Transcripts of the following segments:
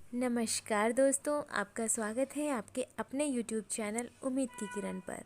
नमस्कार दोस्तों, आपका स्वागत है आपके अपने YouTube चैनल उम्मीद की किरण पर।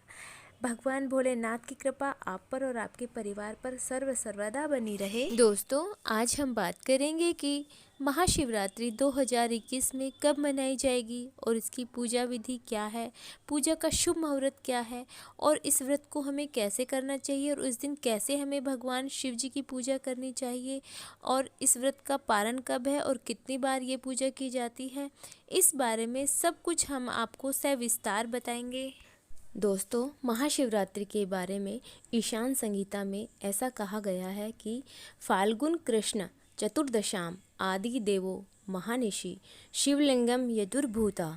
भगवान भोलेनाथ की कृपा आप पर और आपके परिवार पर सर्वदा बनी रहे। दोस्तों, आज हम बात करेंगे कि महाशिवरात्रि 2021 में कब मनाई जाएगी और इसकी पूजा विधि क्या है, पूजा का शुभ मुहूर्त क्या है और इस व्रत को हमें कैसे करना चाहिए और उस दिन कैसे हमें भगवान शिव जी की पूजा करनी चाहिए और इस व्रत का पारण कब है और कितनी बार ये पूजा की जाती है। इस बारे में सब कुछ हम आपको सविस्तार बताएंगे। दोस्तों, महाशिवरात्रि के बारे में ईशान संहिता में ऐसा कहा गया है कि फाल्गुन कृष्ण चतुर्दशाम आदि देवो महानिशि शिवलिंगम यदुर्भूता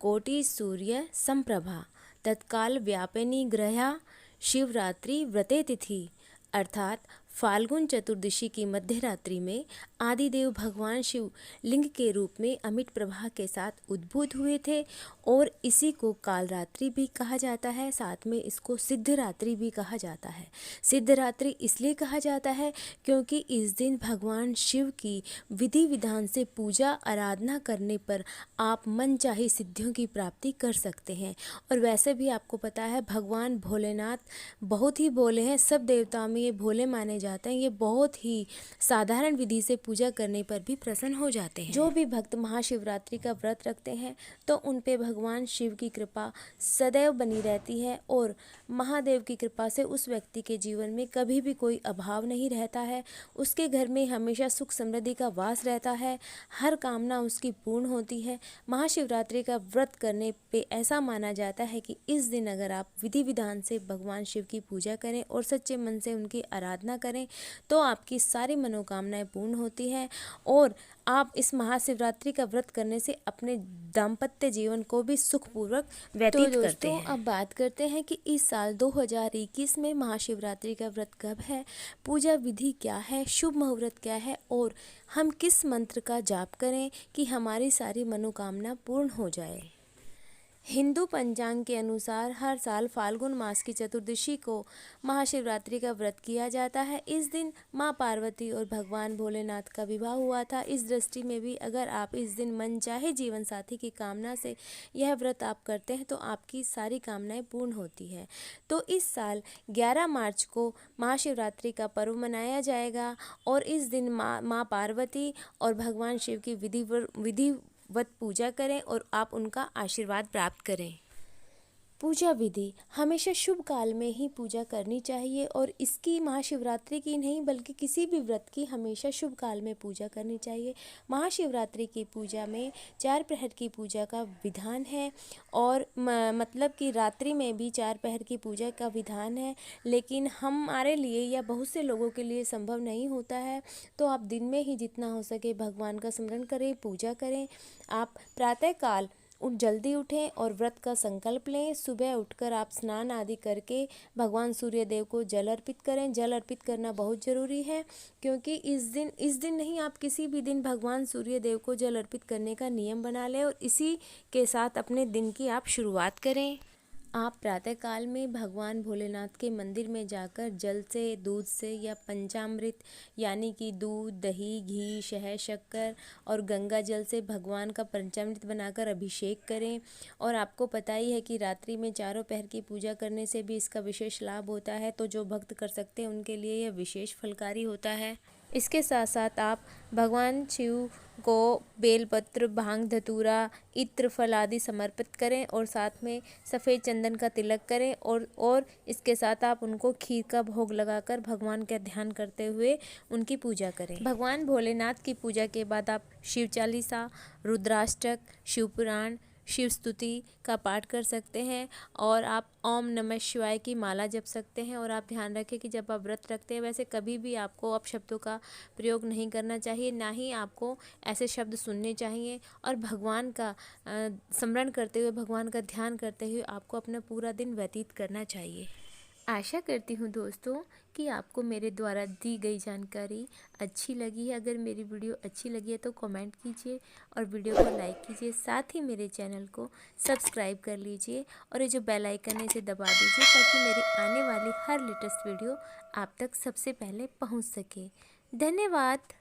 कोटि सूर्य संप्रभा तत्काल व्यापिनी ग्रहा शिवरात्रि व्रते तिथि, अर्थात फाल्गुन चतुर्दशी की मध्य रात्रि में आदिदेव भगवान शिव लिंग के रूप में अमिट प्रभा के साथ उद्भूत हुए थे और इसी को कालरात्रि भी कहा जाता है। साथ में इसको सिद्धरात्रि भी कहा जाता है। सिद्धरात्रि इसलिए कहा जाता है क्योंकि इस दिन भगवान शिव की विधि विधान से पूजा आराधना करने पर आप मनचाही सिद्धियों की प्राप्ति कर सकते हैं। और वैसे भी आपको पता है भगवान भोलेनाथ बहुत ही भोले हैं, सब देवताओं में ये भोले माने जाते हैं। ये बहुत ही साधारण विधि से पूजा करने पर भी प्रसन्न हो जाते हैं। जो भी भक्त महाशिवरात्रि का व्रत रखते हैं तो उन पे भगवान शिव की कृपा सदैव बनी रहती है और महादेव की कृपा से उस व्यक्ति के जीवन में कभी भी कोई अभाव नहीं रहता है। उसके घर में हमेशा सुख समृद्धि का वास रहता है, हर कामना उसकी पूर्ण होती है। महाशिवरात्रि का व्रत करने पे ऐसा माना जाता है कि इस दिन अगर आप विधि विधान से भगवान शिव की पूजा करें और सच्चे मन से उनकी आराधना करें तो आपकी सारी मनोकामनाएं पूर्ण होती हैं और आप इस महाशिवरात्रि का व्रत करने से अपने दाम्पत्य जीवन को भी सुखपूर्वक व्यतीत करते हैं। अब बात करते हैं कि इस साल 2021 में महाशिवरात्रि का व्रत कब है, पूजा विधि क्या है, शुभ मुहूर्त क्या है और हम किस मंत्र का जाप करें कि हमारी सारी मनोकामना पूर्ण हो जाए। हिंदू पंचांग के अनुसार हर साल फाल्गुन मास की चतुर्दशी को महाशिवरात्रि का व्रत किया जाता है। इस दिन माँ पार्वती और भगवान भोलेनाथ का विवाह हुआ था। इस दृष्टि में भी अगर आप इस दिन मनचाहे जीवन साथी की कामना से यह व्रत आप करते हैं तो आपकी सारी कामनाएं पूर्ण होती है। तो इस साल 11 मार्च को महाशिवरात्रि का पर्व मनाया जाएगा और इस दिन माँ पार्वती और भगवान शिव की विधिवत पूजा करें और आप उनका आशीर्वाद प्राप्त करें। पूजा विधि हमेशा शुभ काल में ही पूजा करनी चाहिए और इसकी महाशिवरात्रि की नहीं बल्कि किसी भी व्रत की हमेशा शुभ काल में पूजा करनी चाहिए। महाशिवरात्रि की पूजा में 4 प्रहर की पूजा का विधान है और मतलब कि रात्रि में भी 4 प्रहर की पूजा का विधान है, लेकिन हमारे लिए या बहुत से लोगों के लिए संभव नहीं होता है तो आप दिन में ही जितना हो सके भगवान का स्मरण करें, पूजा करें। आप प्रातःकाल जल्दी उठें और व्रत का संकल्प लें। सुबह उठकर आप स्नान आदि करके भगवान सूर्य देव को जल अर्पित करें। जल अर्पित करना बहुत ज़रूरी है क्योंकि इस दिन नहीं, आप किसी भी दिन भगवान सूर्य देव को जल अर्पित करने का नियम बना लें और इसी के साथ अपने दिन की आप शुरुआत करें। आप प्रातःकाल में भगवान भोलेनाथ के मंदिर में जाकर जल से, दूध से या पंचामृत यानी कि दूध, दही, घी, शहद, शक्कर और गंगा जल से भगवान का पंचामृत बनाकर अभिषेक करें। और आपको पता ही है कि रात्रि में चारों पहर की पूजा करने से भी इसका विशेष लाभ होता है, तो जो भक्त कर सकते हैं उनके लिए यह विशेष फलकारी होता है। इसके साथ साथ आप भगवान शिव को बेलपत्र, भांग, धतूरा, इत्र, फल आदि समर्पित करें और साथ में सफ़ेद चंदन का तिलक करें और इसके साथ आप उनको खीर का भोग लगाकर भगवान का ध्यान करते हुए उनकी पूजा करें। भगवान भोलेनाथ की पूजा के बाद आप शिव चालीसा, रुद्राष्टक, शिव पुराण, शिव स्तुति का पाठ कर सकते हैं और आप ओम नमः शिवाय की माला जप सकते हैं। और आप ध्यान रखें कि जब आप व्रत रखते हैं वैसे कभी भी आपको अपशब्दों का प्रयोग नहीं करना चाहिए, ना ही आपको ऐसे शब्द सुनने चाहिए और भगवान का स्मरण करते हुए, भगवान का ध्यान करते हुए आपको अपना पूरा दिन व्यतीत करना चाहिए। आशा करती हूँ दोस्तों कि आपको मेरे द्वारा दी गई जानकारी अच्छी लगी है। अगर मेरी वीडियो अच्छी लगी है तो कमेंट कीजिए और वीडियो को लाइक कीजिए। साथ ही मेरे चैनल को सब्सक्राइब कर लीजिए और ये जो बेल आइकन है इसे दबा दीजिए ताकि मेरी आने वाली हर लेटेस्ट वीडियो आप तक सबसे पहले पहुँच सके। धन्यवाद।